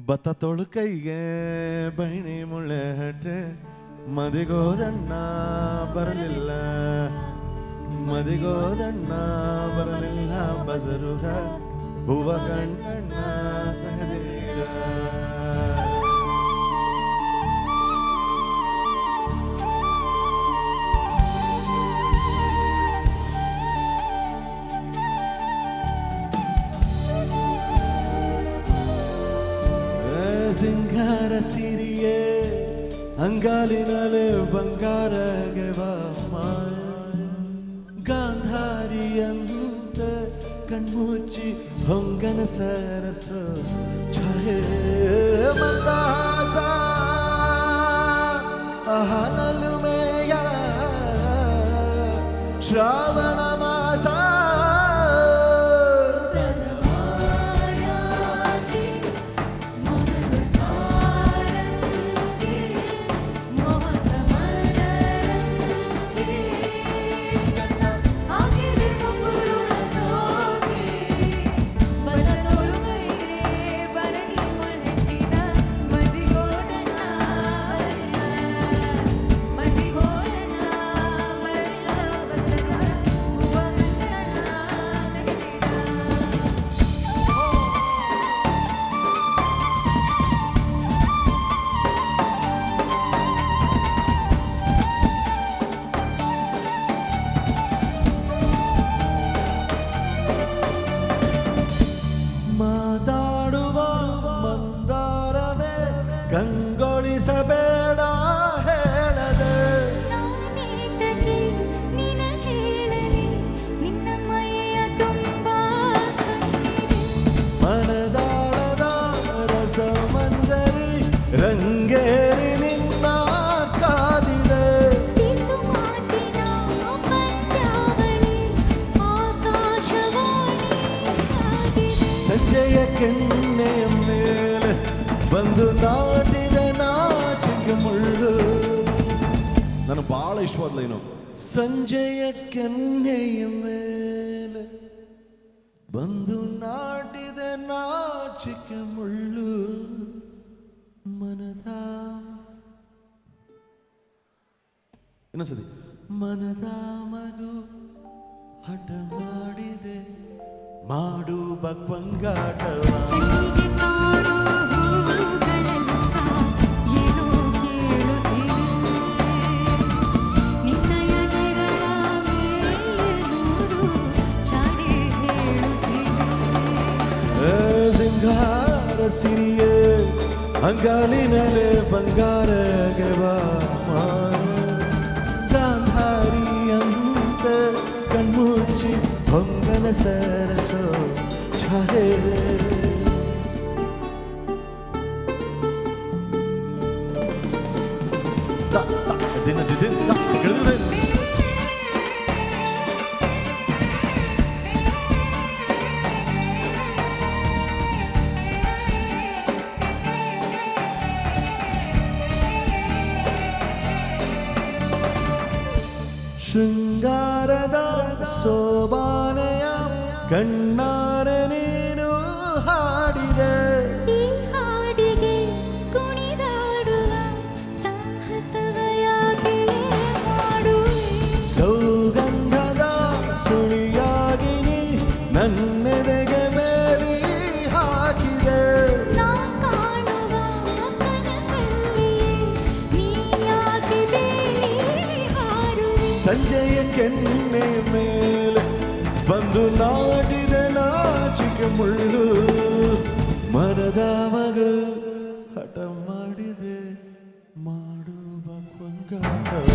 ಬತ್ತ ತೊಳು ಕೈಗೆ ಬೈಣಿ ಮುಳ್ಳೆ ಹಟ್ಟೆ ಮದಿಗೋದಣ್ಣ ಬರಲಿಲ್ಲ ಮದಿಗೋದಣ್ಣ ಬರಲಿಲ್ಲ ಬಸರುರ ಹೂವ ಕಣ್ಣಣ್ಣ ಕಣದೀರ ಸಿಂಗಾರ ಸಿರಿಯೇ ಅಂಗಾಲಿನಲ್ಲಿ ಬಂಗಾರಗೆ ಗಾಂಧಾರಿಯಂತ ಕಣ್ಮುಚ್ಚಿ ಹೊಂಗನ ಸರಸ ಛಾಯೆ ಮಂದಾಸ ಅಹನಲುಮೆಯ ಶ್ರಾವಣ ಮಾಸ ಕಂಗೊಳಿಸಬೇಡ ಹೇಳದೆ ನಿನ ಹೇಳಲಿ ನಿನ್ನ ಮೈಯ ತುಂಬ ಮನದಾಳದ ರಸ ಮಂಜರಿ ರಂಗೇರಿ ನಿನ್ನ ಕಾದಿದೆ ಮಾತಿನ ಪಂದ್ಯಾವಳಿ ಆಕಾಶವಾಣಿ ಸಂಜೆಯ ಕೆನ್ನೆಯ ಮೇಲೆ ಬಂದು ನಾಟಿದ ನಾಚಿಕೆ ಮುಳ್ಳು ನನಗೆ ಬಹಳ ಇಷ್ಟವಾದ ಲೈನು ಸಂಜೆಯ ಕೆನ್ನೆಯ ಮೇಲೆ ಬಂದು ನಾಟಿದ ನಾಚಿಕೆ ಮುಳ್ಳು ಮನದ ಇನ್ನೊಂದ್ಸತಿ ಮನದ ಮಗು ಹಠ ಮಾಡಿದೆ ಮಾಡು ಬಕ್ವಂಗಾಟವ ಸಿಂಗಾರ ಸಿರಿಯೇ ಅಂಗಾಲಿನಲೆ ಬಂಗಾರಗೆ ಗಾಂಧಾರಿಯಂತ ಕಣ್ಮುಚ್ಚಿ ಹೊಂಗನ ಸರಸ ಛಾಯೆ ಶೃಂಗಾರದ ಸೋಬಾನೆಯ ಕಣ್ಣಾರ ನೀನು ಹಾಡಿದೆ ಈ ಹಾಡಿಗೆ ಕುಣಿದಾಡುವ ಸಾಹಸವಯಾಗಿ ಮಾಡುವೆ ಸೌಗಂಧದ ಸುಳಿಯಾಗಿ ನೀ ನನ್ನೆದೆಗೆ ಮೇರಿ ಹಾಕಿದೆ ನಾ ಕಾಣುವ ಕನಸಲ್ಲಿಯೇ ನೀ ಯಾಕೆ ಬೇಲಿ ಹಾರುವೆ ಸಂಜೆಯ ಕೆನ್ನೆ ಮೇಲೆ ಬಂದು ನಾಟಿದ ನಾಚಿಕೆ ಮುಳ್ಳು ಮರದ ಮಗು ಹಠ ಮಾಡಿದೆ ಮಾಡುವ ಕೊಂಗಾಟ